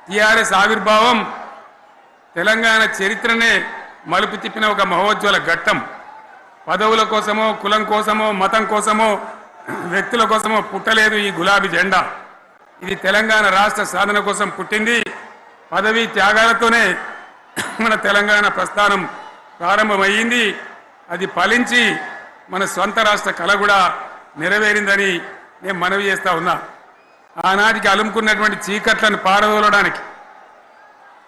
TRS ఆవిర్భావం తెలంగాణ చరిత్రనే మలుపు తిప్పిన ఒక మహోజ్వల ఘట్టం. పదవుల కోసమో కులం కోసమో మతం కోసమో వ్యక్తుల కోసమో పుట్టలేదు ఈ గులాబీ జెండా. ఇది తెలంగాణ రాష్ట్ర సాధన కోసం పుట్టింది. పదవీ త్యాగాలతోనే మన తెలంగాణ ప్రస్థానం ప్రారంభమైంది. అది ఫలించి మన స్వంత రాష్ట్ర కళ కూడా నెరవేరిందని నేను మనవి చేస్తా ఉన్నా. ఆనాటికి అలుముకున్నటువంటి చీకట్లను పారదోలడానికి,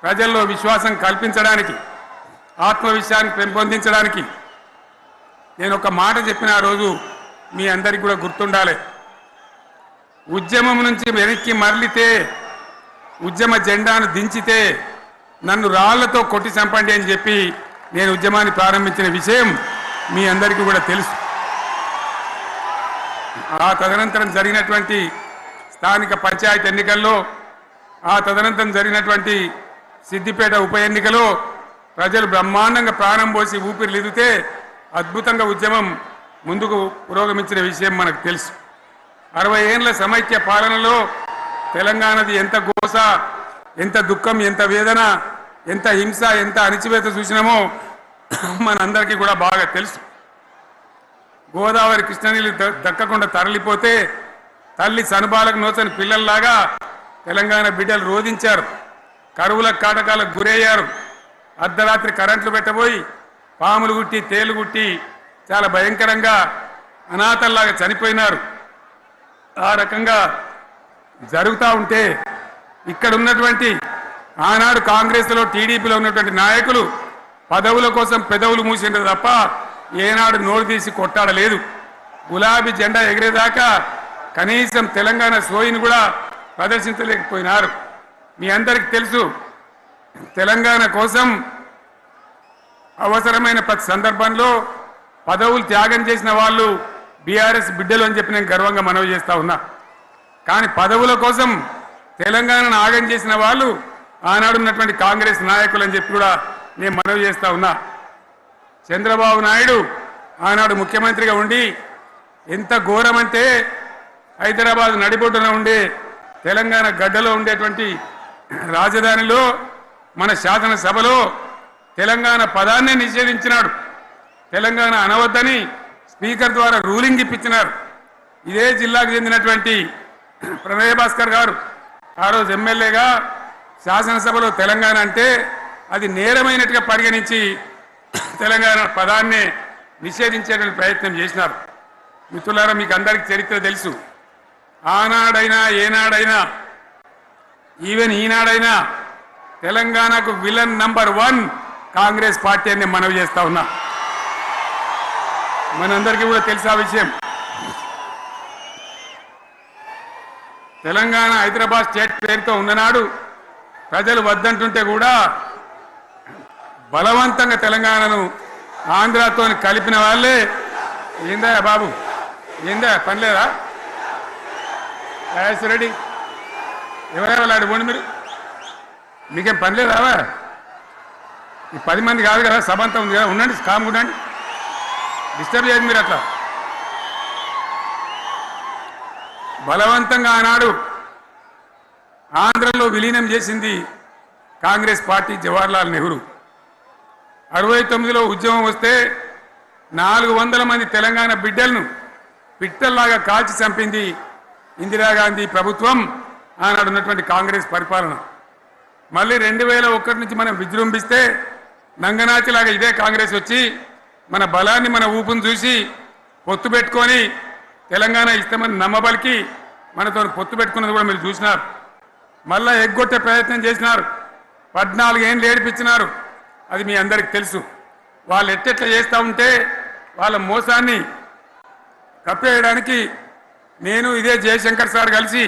ప్రజల్లో విశ్వాసం కల్పించడానికి, ఆత్మవిశ్వాసాన్ని పెంపొందించడానికి నేను ఒక మాట చెప్పిన ఆ రోజు మీ అందరికీ కూడా గుర్తుండాలి. ఉద్యమం నుంచి వెనక్కి మరలితే, ఉద్యమ జెండాను దించితే నన్ను రాళ్లతో కొట్టి చంపండి అని చెప్పి నేను ఉద్యమాన్ని ప్రారంభించిన విషయం మీ అందరికీ కూడా తెలుసు. ఆ తదనంతరం జరిగినటువంటి స్థానిక పంచాయతీ ఎన్నికల్లో, ఆ తదనంతరం జరిగినటువంటి సిద్దిపేట ఉప ఎన్నికలో ప్రజలు బ్రహ్మాండంగా ప్రాణం పోసి ఊపిరిలిదితే అద్భుతంగా ఉద్యమం ముందుకు పురోగమించిన విషయం మనకు తెలుసు. 60 ఏళ్ల సమైక్య పాలనలో తెలంగాణది ఎంత గోస, ఎంత దుఃఖం, ఎంత వేదన, ఎంత హింస, ఎంత అణిచివేత చూసినామో మనందరికీ కూడా బాగా తెలుసు. గోదావరి కృష్ణనీళ్ళు దక్కకుండా తరలిపోతే తల్లి సనుబాలకు నోచని పిల్లల్లాగా తెలంగాణ బిడ్డలు రోధించారు. కరువుల కాటకాలకు గురయ్యారు. అర్ధరాత్రి కరెంట్లు పెట్టబోయి పాములు గుట్టి తేలు గుట్టి చాలా భయంకరంగా అనాథల్లాగా చనిపోయినారు. ఆ రకంగా జరుగుతూ ఉంటే ఇక్కడ ఉన్నటువంటి ఆనాడు కాంగ్రెస్లో టీడీపీలో ఉన్నటువంటి నాయకులు పదవుల కోసం పెదవులు మూసిండ్రు తప్ప ఏనాడు నోరు తీసి కొట్టాడలేదు. గులాబీ జెండా ఎగిరేదాకా కనీసం తెలంగాణ సోయిని కూడా ప్రదర్శించలేకపోయినారు. మీ అందరికీ తెలుసు, తెలంగాణ కోసం అవసరమైన ప్రతి సందర్భంలో పదవులు త్యాగం చేసిన వాళ్ళు బీఆర్ఎస్ బిడ్డలు అని చెప్పి నేను గర్వంగా మనవి చేస్తా ఉన్నా. కానీ పదవుల కోసం తెలంగాణను ఆగం చేసిన వాళ్ళు ఆనాడు ఉన్నటువంటి కాంగ్రెస్ నాయకులు అని చెప్పి కూడా నేను మనవి చేస్తా ఉన్నా. చంద్రబాబు నాయుడు ఆనాడు ముఖ్యమంత్రిగా ఉండి ఎంత ఘోరమంటే హైదరాబాద్ నడిబొడ్డున ఉండే తెలంగాణ గడ్డలో ఉండేటువంటి రాజధానిలో మన శాసనసభలో తెలంగాణ పదాన్నే నిషేధించినాడు. తెలంగాణ అనవద్దని స్పీకర్ ద్వారా రూలింగ్ ఇప్పించినారు. ఇదే జిల్లాకు చెందినటువంటి ప్రణయ్ భాస్కర్ గారు ఆ రోజు ఎమ్మెల్యేగా శాసనసభలో తెలంగాణ అంటే అది నేరమైనట్టుగా పరిగణించి తెలంగాణ పదాన్నే నిషేధించేటువంటి ప్రయత్నం చేసినారు. మిత్రులారా, మీకు అందరికీ చరిత్ర తెలుసు. ఆనాడైనా ఏనాడైనా ఈవెన్ ఈనాడైనా తెలంగాణకు విలన్ నంబర్ 1 కాంగ్రెస్ పార్టీ అని మనవి చేస్తా ఉన్నా. మనందరికీ కూడా తెలుసా విషయం. తెలంగాణ హైదరాబాద్ స్టేట్ పేరుతో ఉన్ననాడు ప్రజలు వద్దంటుంటే కూడా బలవంతంగా తెలంగాణను ఆంధ్రాతో కలిపిన వాళ్ళే. ఏందా బాబు, ఏందా పనిలేదా? రెడ్డి ఎవరెవరు పోండి, మీకేం పనిలేదా? ఈ 10 మంది కాదు కదా, సభ అంతా ఉంది కదా, ఉండండి, కామ్ ఉండండి, డిస్టర్బ్ చేయదు మీరు. అట్లా బలవంతంగా ఆనాడు ఆంధ్రలో విలీనం చేసింది కాంగ్రెస్ పార్టీ, జవహర్లాల్ నెహ్రూ. 69లో ఉద్యమం వస్తే 400 మంది తెలంగాణ బిడ్డలను పిట్టల్లాగా కాల్చి చంపింది ఇందిరాగాంధీ ప్రభుత్వం, ఆనాడు ఉన్నటువంటి కాంగ్రెస్ పరిపాలన. మళ్ళీ 2001 నుంచి మనం విజృంభిస్తే నంగనాచిలాగా ఇదే కాంగ్రెస్ వచ్చి మన బలాన్ని, మన ఊపును చూసి పొత్తు పెట్టుకొని తెలంగాణ ఇస్తామని నమ్మబలికి మనతో పొత్తు పెట్టుకున్నది కూడా మీరు చూసినారు. మళ్ళా ఎగ్గొట్టే ప్రయత్నం చేసినారు. 14 ఏళ్ళు ఏడిపించినారు. అది మీ అందరికి తెలుసు. వాళ్ళు ఎట్టెట్లా చేస్తూ ఉంటే వాళ్ళ మోసాన్ని కప్పేయడానికి నేను ఇదే జయశంకర్ సార్ కలిసి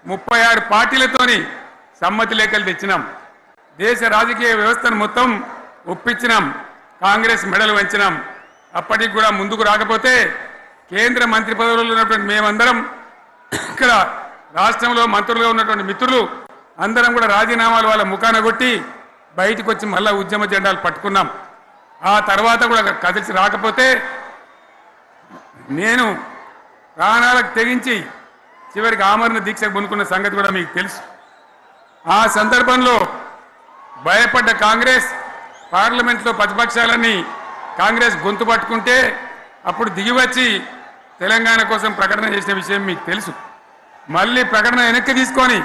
36 పార్టీలతోని సమ్మతి లేఖలు తెచ్చినాం. దేశ రాజకీయ వ్యవస్థను మొత్తం ఒప్పించినాం. కాంగ్రెస్ మెడలు వంచినాం. అప్పటికి కూడా ముందుకు రాకపోతే కేంద్ర మంత్రి పదవుల్లో ఉన్నటువంటి మేమందరం, ఇక్కడ రాష్ట్రంలో మంత్రులుగా ఉన్నటువంటి మిత్రులు అందరం కూడా రాజీనామాలు వాళ్ళ ముఖాన కొట్టి బయటకు వచ్చి మళ్ళా ఉద్యమ జెండాలు పట్టుకున్నాం. ఆ తర్వాత కూడా కదిలిసి రాకపోతే నేను ప్రాణాలకు తెగించి చివరికి ఆమరణ దీక్షకు పొందుకున్న సంగతి కూడా మీకు తెలుసు. ఆ సందర్భంలో భయపడ్డ కాంగ్రెస్ పార్లమెంట్లో ప్రతిపక్షాలన్నీ కాంగ్రెస్ గొంతు పట్టుకుంటే అప్పుడు దిగివచ్చి తెలంగాణ కోసం ప్రకటన చేసిన విషయం మీకు తెలుసు. మళ్ళీ ప్రకటన వెనక్కి తీసుకొని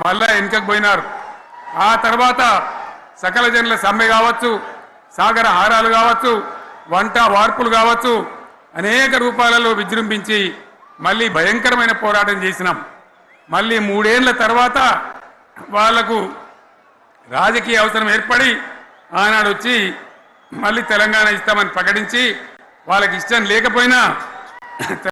మళ్ళా వెనుకకు పోయినారు. ఆ తర్వాత సకల జనుల సమ్మె కావచ్చు, సాగర హారాలు కావచ్చు, వంట వార్పులు కావచ్చు, అనేక రూపాలలో విజృంభించి మళ్ళీ భయంకరమైన పోరాటం చేసినాం. మళ్ళీ 3 ఏళ్ల తర్వాత వాళ్లకు రాజకీయ అవసరం ఏర్పడి ఆనాడు వచ్చి మళ్ళీ తెలంగాణ ఇస్తామని ప్రకటించి వాళ్ళకి ఇష్టం లేకపోయినా